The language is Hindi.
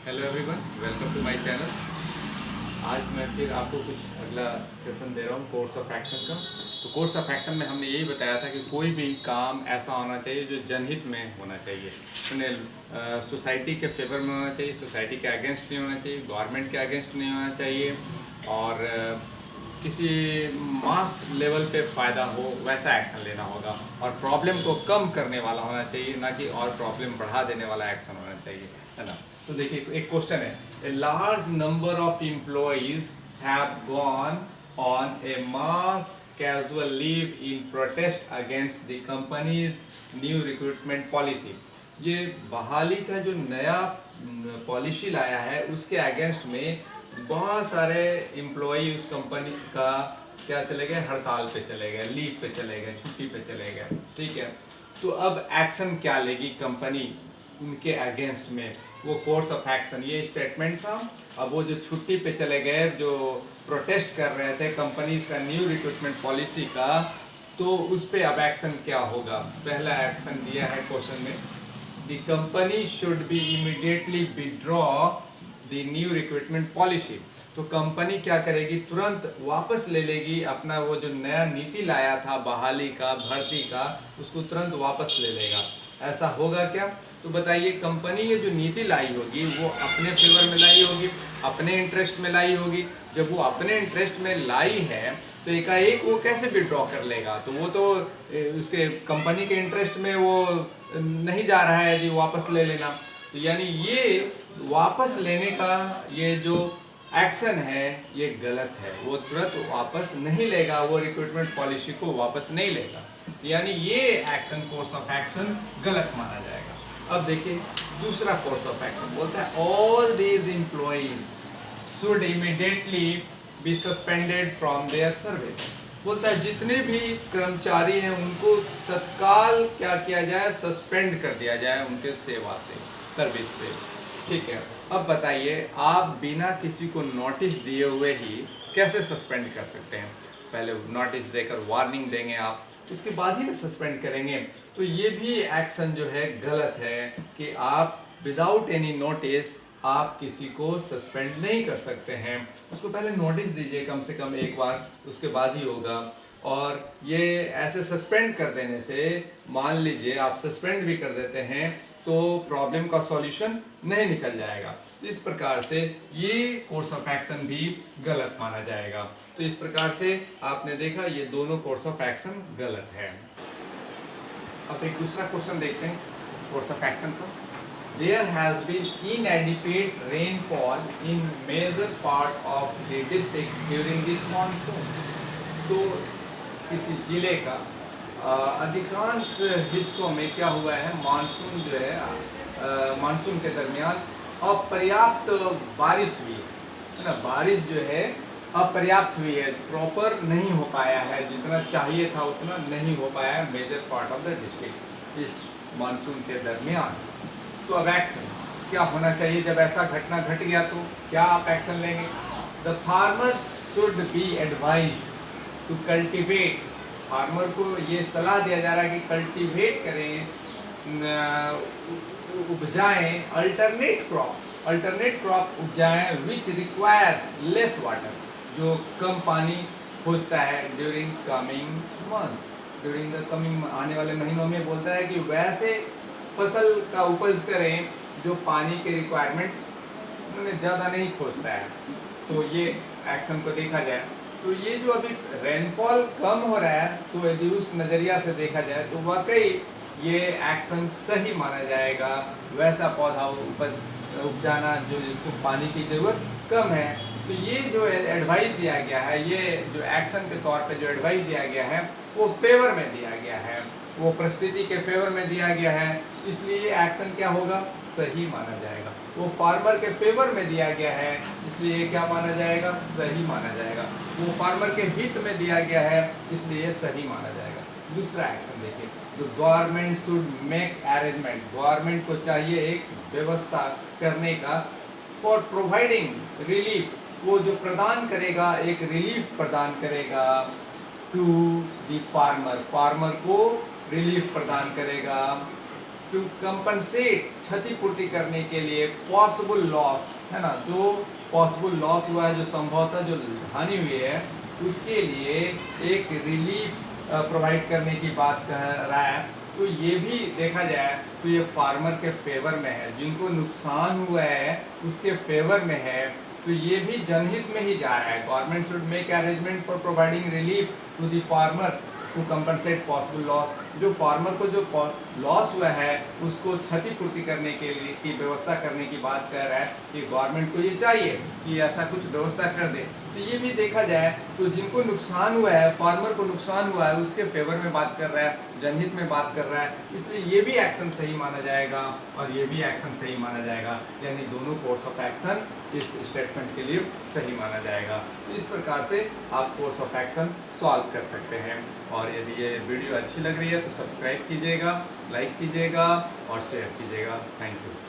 Hello everyone, welcome to my channel. आज मैं फिर आपको कुछ अगला सेशन दे रहा हूँ कोर्स ऑफ एक्शन का। तो कोर्स ऑफ एक्शन में हमने यही बताया था कि कोई भी काम ऐसा होना चाहिए जो जनहित में होना चाहिए, सोसाइटी के फेवर में होना चाहिए, सोसाइटी के अगेंस्ट नहीं होना चाहिए, गवर्नमेंट के अगेंस्ट नहीं होना चाहिए और किसी मास लेवल पे फ़ायदा हो वैसा एक्शन लेना होगा और प्रॉब्लम को कम करने वाला होना चाहिए, ना कि और प्रॉब्लम बढ़ा देने वाला एक्शन होना चाहिए, है ना। तो देखिए एक क्वेश्चन है, a large number of employees have gone on A mass casual leave in protest against the companies new recruitment policy. ये बहाली का जो नया पॉलिसी लाया है उसके अगेंस्ट में बहुत सारे एम्प्लॉई उस कंपनी का क्या चले गए, हड़ताल पे चले गए, लीव पे चले गए, छुट्टी पे चले गए, ठीक है। तो अब एक्शन क्या लेगी कंपनी उनके अगेंस्ट में, वो कोर्स ऑफ एक्शन, ये स्टेटमेंट था। अब वो जो छुट्टी पे चले गए, जो प्रोटेस्ट कर रहे थे कंपनीज का न्यू रिक्रूटमेंट पॉलिसी का, तो उस पर अब एक्शन क्या होगा। पहला एक्शन दिया है क्वेश्चन में, the company should be immediately withdraw the new recruitment policy. तो कंपनी क्या करेगी, तुरंत वापस ले लेगी अपना वो जो नया नीति लाया था बहाली का, भर्ती का, उसको तुरंत वापस ले लेगा। ऐसा होगा क्या? तो बताइए, कंपनी ये जो नीति लाई होगी वो अपने फेवर में लाई होगी, अपने इंटरेस्ट में लाई होगी। जब वो अपने इंटरेस्ट में लाई है तो एकाएक वो कैसे विड्रॉ कर लेगा? तो वो तो उसके कंपनी के इंटरेस्ट में वो नहीं जा रहा है जी वापस ले लेना। तो यानी ये वापस लेने का ये जो एक्शन है ये गलत है, वो तुरंत वापस नहीं लेगा, वो रिक्रूटमेंट पॉलिसी को वापस नहीं लेगा, यानी ये एक्शन, कोर्स ऑफ एक्शन गलत माना जाएगा। अब देखिए दूसरा कोर्स ऑफ एक्शन बोलता है, all these employees should immediately be suspended from their service. बोलता है जितने भी कर्मचारी हैं उनको तत्काल क्या किया जाए, सस्पेंड कर दिया जाए उनके सेवा से, सर्विस से, ठीक है। अब बताइए, आप बिना किसी को नोटिस दिए हुए ही कैसे सस्पेंड कर सकते हैं? पहले नोटिस देकर वार्निंग देंगे आप, उसके बाद ही ना सस्पेंड करेंगे। तो ये भी एक्शन जो है गलत है कि आप विदाउट एनी नोटिस आप किसी को सस्पेंड नहीं कर सकते हैं। उसको पहले नोटिस दीजिए कम से कम एक बार, उसके बाद ही होगा। और ये ऐसे सस्पेंड कर देने से, मान लीजिए आप सस्पेंड भी कर देते हैं तो प्रॉब्लम का सॉल्यूशन नहीं निकल जाएगा। तो इस प्रकार से ये कोर्स ऑफ एक्शन भी गलत माना जाएगा। तो इस प्रकार से आपने देखा ये दोनों कोर्स ऑफ एक्शन गलत है। अब एक दूसरा क्वेश्चन देखते हैं कोर्स ऑफ एक्शन का। There has been inadequate rainfall in major parts of the district during this monsoon. तो किसी जिले का अधिकांश हिस्सों में क्या हुआ है, मानसून जो है, मानसून के दरमियान अपर्याप्त बारिश हुई है ना। बारिश जो है अपर्याप्त हुई है, प्रॉपर नहीं हो पाया है, जितना चाहिए था उतना नहीं हो पाया है major part of the district इस मानसून के दरमियान। तो अब एक्शन क्या होना चाहिए जब ऐसा घटना घट गया, तो क्या आप एक्शन लेंगे? The farmers should be advised to cultivate. Farmer को ये सलाह दिया जा रहा है कि कल्टिवेट करें, उपजाएं अल्टरनेट क्रॉप उपजाएं विच रिक्वायर्स लेस वाटर, जो कम पानी खोजता है during coming month, during the coming, आने वाले महीनों में बोलता है कि वैसे फसल का उपज करें जो पानी के रिक्वायरमेंट मैंने ज़्यादा नहीं खोजता है। तो ये एक्शन को देखा जाए तो ये जो अभी रेनफॉल कम हो रहा है, तो यदि उस नज़रिया से देखा जाए तो वाकई ये एक्शन सही माना जाएगा। वैसा पौधा उपजाना जो जिसको पानी की ज़रूरत कम है, तो ये जो एडवाइस दिया गया है, ये जो एक्शन के तौर पे जो एडवाइस दिया गया है वो फेवर में दिया गया है, वो परिस्थिति के फेवर में दिया गया है, इसलिए एक्शन क्या होगा, सही माना जाएगा। वो फार्मर के फेवर में दिया गया है, इसलिए क्या माना जाएगा, सही माना जाएगा। वो फार्मर के हित में दिया गया है, इसलिए सही माना जाएगा। दूसरा एक्शन देखिए, the government should make arrangement. Government को चाहिए एक व्यवस्था करने का, फॉर प्रोवाइडिंग रिलीफ, वो जो प्रदान करेगा, एक रिलीफ प्रदान करेगा टू द फार्मर, फार्मर को रिलीफ प्रदान करेगा टू कंपनसेट, क्षतिपूर्ति करने के लिए, पॉसिबल लॉस, है ना, जो पॉसिबल लॉस हुआ है, जो संभवतः जो हानि हुई है, उसके लिए एक रिलीफ प्रोवाइड करने की बात कह रहा है। तो ये भी देखा जाए तो ये फार्मर के फेवर में है, जिनको नुकसान हुआ है उसके फेवर में है, तो ये भी जनहित में ही जा रहा है। Government should make arrangement for providing relief to the farmer to compensate possible loss. जो फार्मर को जो लॉस हुआ है उसको क्षतिपूर्ति करने के लिए की व्यवस्था करने की बात कर रहा है कि गवर्नमेंट को ये चाहिए कि ऐसा कुछ व्यवस्था कर दे। तो ये भी देखा जाए तो जिनको नुकसान हुआ है, फार्मर को नुकसान हुआ है, उसके फेवर में बात कर रहा है, जनहित में बात कर रहा है, इसलिए ये भी एक्शन सही माना जाएगा और ये भी एक्शन सही माना जाएगा, यानी दोनों कोर्स ऑफ एक्शन इस स्टेटमेंट के लिए सही माना जाएगा। तो इस प्रकार से आप कोर्स ऑफ एक्शन सॉल्व कर सकते हैं। और यदि ये वीडियो अच्छी लग रही है तो सब्सक्राइब कीजिएगा, लाइक कीजिएगा और शेयर कीजिएगा। Thank you.